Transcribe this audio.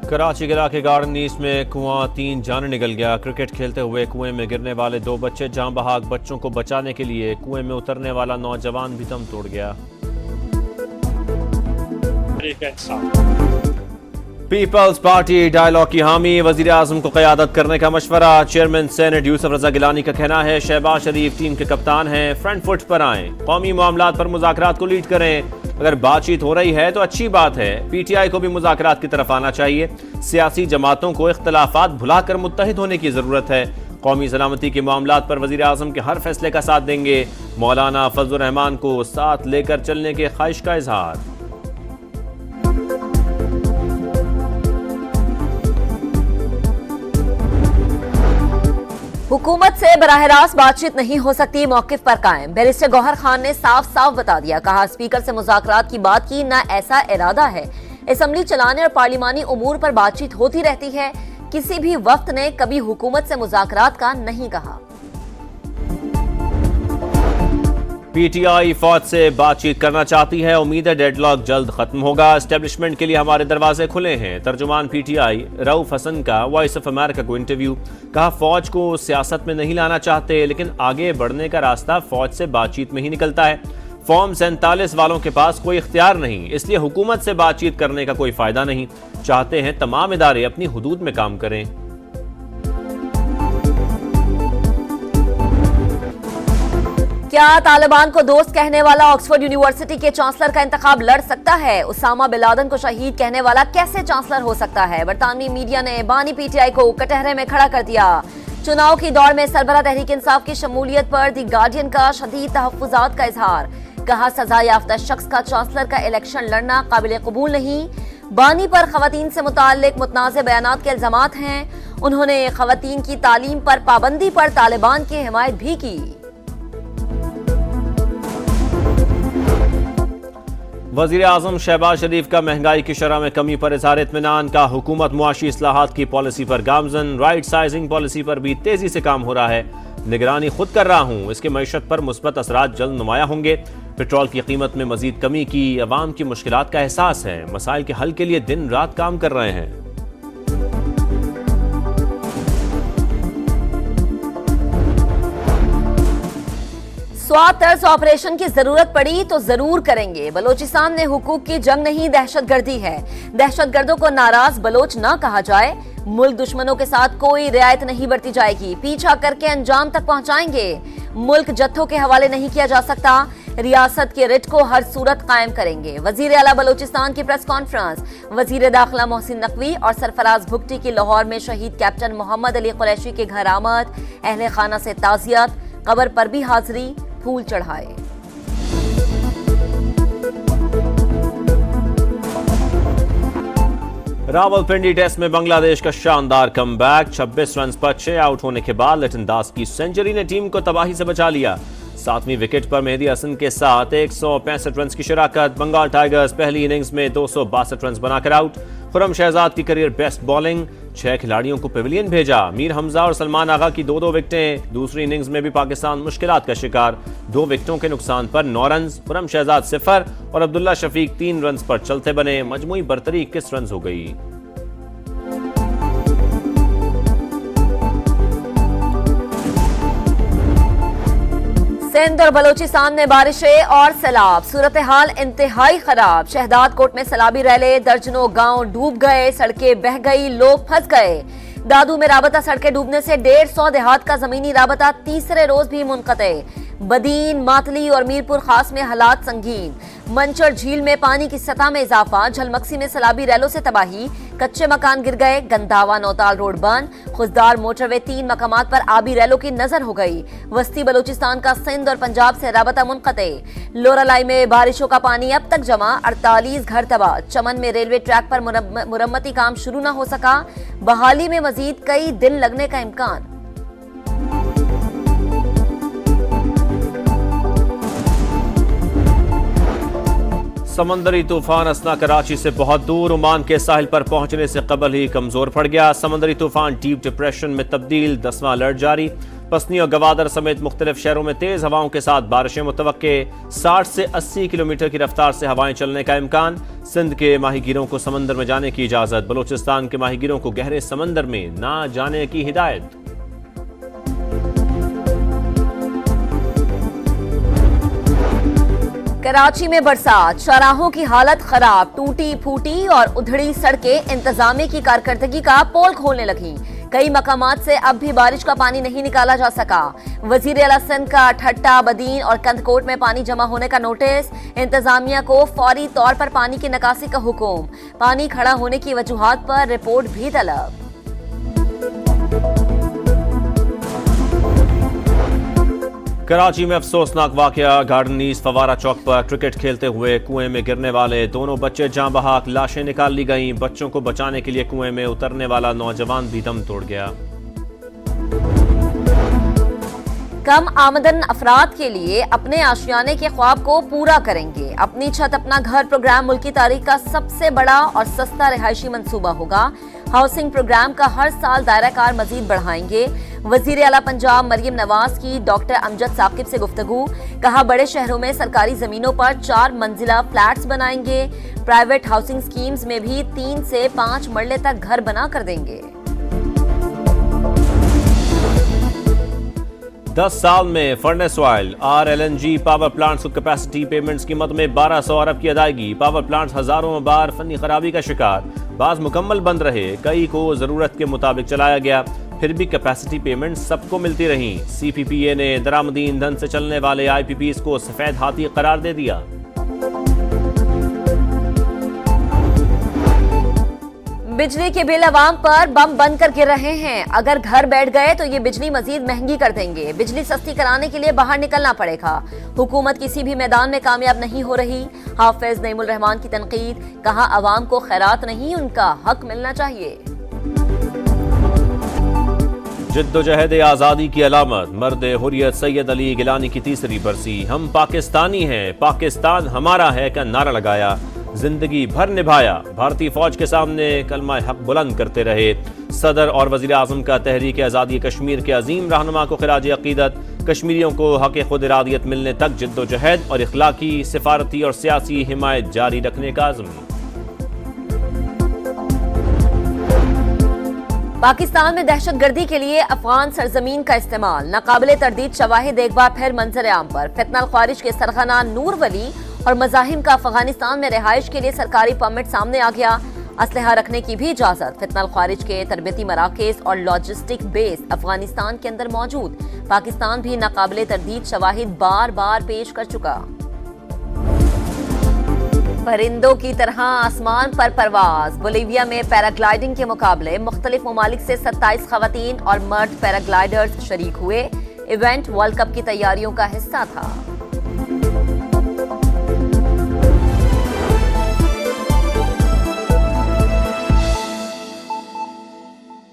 कराची के इलाके garden east में कुआं 3 जाने निकल गया। क्रिकेट खेलते हुए कुएं में गिरने वाले 2 बच्चे जान बहाक। बच्चों को बचाने के लिए कुएं में उतरने वाला नौजवान भी दम तोड़ गया। पीपल्स पार्टी डायलॉग की हामी, वजीर आजम को क़यादत करने का मशवरा। चेयरमैन सेनेट यूसुफ रजा गिलानी का कहना है शहबाज शरीफ टीम के कप्तान हैं, फ्रंट फुट पर आएं, कौमी मामलात पर मुज़ाकरात को लीड करें। अगर बातचीत हो रही है तो अच्छी बात है। पीटीआई को भी मुज़ाकरात की तरफ आना चाहिए। सियासी जमातों को इख्तलाफात भुलाकर मुत्तहिद होने की जरूरत है। कौमी सलामती के मामलात पर वजीर आजम के हर फैसले का साथ देंगे। मौलाना फजलुर रहमान को साथ लेकर चलने के ख्वाहिश का इजहार। हुकूमत से बराह रास्त बातचीत नहीं हो सकती, मौकिफ पर कायम। बैरिस्टर गौहर खान ने साफ साफ बता दिया, कहा स्पीकर से मुज़ाकरात की बात की, ना ऐसा इरादा है। असेंबली चलाने और पार्लिमानी उमूर पर बातचीत होती रहती है। किसी भी वक्त ने कभी हुकूमत से मुज़ाकरात का नहीं कहा। पीटीआई फौज से बातचीत करना चाहती है, उम्मीद है डेडलॉक जल्द खत्म होगा। एस्टेब्लिशमेंट के लिए हमारे दरवाजे खुले हैं। तर्जुमान पीटीआई रऊफ हसन का वॉइस ऑफ अमेरिका को इंटरव्यू। कहा फौज को सियासत में नहीं लाना चाहते, लेकिन आगे बढ़ने का रास्ता फौज से बातचीत में ही निकलता है। फॉर्म 47 वालों के पास कोई इख्तियार नहीं, इसलिए हुकूमत से बातचीत करने का कोई फायदा नहीं। चाहते हैं तमाम इदारे अपनी हुदूद में काम करें। क्या तालिबान को दोस्त कहने वाला ऑक्सफोर्ड यूनिवर्सिटी के चांसलर का इंतखाब लड़ सकता है? उसामा बिन लादेन को शहीद कहने वाला कैसे चांसलर हो सकता है? बरतानवी मीडिया ने बानी पीटीआई को कटहरे में खड़ा कर दिया। चुनाव की दौड़ में सरबराह तहरीक इंसाफ की शमूलियत पर दी गार्डियन का शदीद तहफ्फुज़ात का इजहार। कहा सजा याफ्ता शख्स का चांसलर का इलेक्शन लड़ना काबिल कबूल नहीं। बानी पर खवातीन से मुताल्लिक मुतनाज़ बयानात के इल्जामात हैं। उन्होंने खवातीन की तालीम पर पाबंदी पर तालिबान की हिमायत भी की। वज़ीर आज़म शहबाज शरीफ का महंगाई की शरह में कमी पर इज़हार इत्मीनान। का हुकूमत मुआशी इस्लाहात की पॉलिसी पर गामजन। राइट साइजिंग पॉलिसी पर भी तेजी से काम हो रहा है। निगरानी खुद कर रहा हूँ, इसके मईशत पर मुस्बत असरात जल्द नुमाया होंगे। पेट्रोल की कीमत में मजीद कमी की। अवाम की मुश्किलात का एहसास है, मसाइल के हल के लिए दिन रात काम कर रहे हैं। स्वात तर्ज ऑपरेशन की जरूरत पड़ी तो जरूर करेंगे। बलोचिस्तान ने हुकूक की जंग नहीं दहशतगर्दी है। दहशतगर्दों को नाराज बलोच ना कहा जाए। मुल्क दुश्मनों के साथ कोई रियायत नहीं बरती जाएगी। पीछा करके अंजाम तक पहुंचाएंगे। मुल्क जत्थों के हवाले नहीं किया जा सकता। रियासत के रिट को हर सूरत कायम करेंगे। वजीर आला बलोचिस्तान की प्रेस कॉन्फ्रेंस। वजीर दाखिला मोहसिन नकवी और सरफराज भुगटी की लाहौर में शहीद कैप्टन मोहम्मद अली कुरैशी के घर आमद। अहले खाना से ताजियत, कब्र पर भी हाजिरी, फूल चढ़ाए। रावलपिंडी टेस्ट में बांग्लादेश का शानदार कमबैक। 26 रन पर 6 आउट होने के बाद लिटन दास की सेंचुरी ने टीम को तबाही से बचा लिया। 7वीं विकेट पर मेहदी हसन के साथ 165 रन की शिराकत। बंगाल टाइगर्स पहली इनिंग्स में 262 रन बनाकर आउट। खुर्रम शहजाद की करियर बेस्ट बॉलिंग। 6 खिलाड़ियों को पेविलियन भेजा। मीर हमजा और सलमान आगा की 2-2 विकेटें। दूसरी इनिंग्स में भी पाकिस्तान मुश्किलात का शिकार। 2 विकेटों के नुकसान पर 9 रन। खुर्रम शहजाद 0 और अब्दुल्ला शफीक 3 रन पर चलते बने। मजमूई बरतरी 21 रन हो गई। सिंध और बलोचिस्तान में बारिशें और सैलाब। सूरत हाल इंतहाई खराब। शहदाद कोट में सैलाबी रैले। दर्जनों गांव डूब गए, सड़कें बह गई, लोग फंस गए। दादू में राबता सड़कें डूबने से 150 देहात का जमीनी राबता तीसरे रोज भी मुनक़ते। बदीन, मातली और मीरपुर खास में हालात संगीन। मंचर झील में पानी की सतह में इजाफा। झलमक्सी में सैलाबी रैलों से तबाही। कच्चे मकान गिर गए। गंदावा नौताल रोड बंद। खुशदार मोटरवे 3 मकामात पर आबी रैलों की नजर हो गई। वस्ती बलूचिस्तान का सिंध और पंजाब से राबता मुनक़ते। लोरालाई में बारिशों का पानी अब तक जमा। 48 घर तबाह। चमन में रेलवे ट्रैक पर मुरम्मती काम शुरू न हो सका। बहाली में मजीद कई दिन लगने का इम्कान। समंदरी तूफान असना कराची से बहुत दूर। ओमान के साहिल पर पहुंचने से कबल ही कमजोर पड़ गया। समंदरी तूफान डीप डिप्रेशन में तब्दील। 10वां अलर्ट जारी। पसनी और गवादर समेत मुख्तलिफ शहरों में तेज हवाओं के साथ बारिशें मुतवक्के। 60 से 80 किलोमीटर की रफ्तार से हवाएं चलने का इम्कान। सिंध के माहीगीरों को समंदर में जाने की इजाजत, बलूचिस्तान के माहीगीरों को गहरे समंदर में ना जाने की हिदायत। कराची में बरसात, चौराहों की हालत खराब, टूटी फूटी और उधड़ी सड़कें इंतजामिया की कारकर्दगी का पोल खोलने लगी। कई मकामात से अब भी बारिश का पानी नहीं निकाला जा सका। वजीर आला सिंध का ठट्टा, बदीन और कंदकोट में पानी जमा होने का नोटिस, इंतजामिया को फौरी तौर पर पानी की निकासी का हुक्म, पानी खड़ा होने की वजूहात पर रिपोर्ट भी तलब। कराची में अफसोसनाक वाकया, गार्डन ईस्ट फवारा चौक पर क्रिकेट खेलते हुए कुएं में गिरने वाले दोनों बच्चे जान बहक, लाशें निकाल ली गईं। बच्चों को बचाने के लिए कुएं में उतरने वाला नौजवान भी दम तोड़ गया। कम आमदन अफराद के लिए अपने आशियाने के ख्वाब को पूरा करेंगे। अपनी छत अपना घर प्रोग्राम मुल्की तारीख का सबसे बड़ा और सस्ता रिहायशी मंसूबा होगा। हाउसिंग प्रोग्राम का हर साल दायरा कार मजीद बढ़ाएंगे। वजीर आला पंजाब मरियम नवाज की डॉक्टर अमजद साकिब से गुफ्तगू, कहा बड़े शहरों में सरकारी जमीनों पर 4 मंजिला फ्लैट्स बनाएंगे। प्राइवेट हाउसिंग स्कीम्स में भी 3 से 5 मरले तक घर बना कर देंगे। 10 साल में furnace oil, RLNG power plants को कैपेसिटी पेमेंट्स कीमत में 1200 अरब की अदायगी। पावर प्लांट्स हजारों बार फनी खराबी का शिकार, बाज मुकम्मल बंद रहे, कई को जरूरत के मुताबिक चलाया गया, फिर भी कैपेसिटी पेमेंट सबको मिलती रही। CPPA ने दरामदी ईंधन से चलने वाले IPPs को सफेद हाथी करार दे दिया। बिजली के बिल अवाम पर बम बनकर गिर रहे हैं। अगर घर बैठ गए तो ये बिजली मजीद महंगी कर देंगे। बिजली सस्ती कराने के लिए बाहर निकलना पड़ेगा। हुकूमत किसी भी मैदान में कामयाब नहीं हो रही। हाफिज नईमुल रहमान की तनकीद, कहा अवाम को खैरात नहीं, उनका हक मिलना चाहिए। जिद्दोजहद आज़ादी की अलामत, मर्द हुर्रियत सैयद अली गिलानी की तीसरी बरसी। हम पाकिस्तानी हैं, पाकिस्तान हमारा है का नारा लगाया, जिंदगी भर निभाया। भारतीय फौज के सामने कलमा हक बुलंद करते रहे। सदर और वजीर आजम का तहरीक आज़ादी कश्मीर के अजीम रहनुमा को खिराज अकीदत। कश्मीरियों को हक खुद इरादियत मिलने तक जिद्दोजहद और इखलाकी, सिफारती और सियासी हिमायत जारी रखने का अज़्म। पाकिस्तान में दहशतगर्दी के लिए अफगान सरजमीन का इस्तेमाल, नाकाबिले तरदीद शवाहिद एक बार फिर मंजर आम पर। फितना ख्वारिज के सरगना नूर वली और मजाहिम का अफगानिस्तान में रिहाइश के लिए सरकारी परमिट सामने आ गया। असलहा रखने की भी इजाजत। फितना ख्वारिज के तरबियती मराकज और लॉजिस्टिक बेस अफगानिस्तान के अंदर मौजूद। पाकिस्तान भी नाकाबिले तरदीद शवाहिद बार बार पेश कर चुका। परिंदों की तरह आसमान पर परवाज, बोलीविया में पैराग्लाइडिंग के मुकाबले मुख्तलिफ ममालिक से 27 खवातीन और मर्द पैराग्लाइडर्स शरीक हुए। इवेंट वर्ल्ड कप की तैयारियों का हिस्सा था।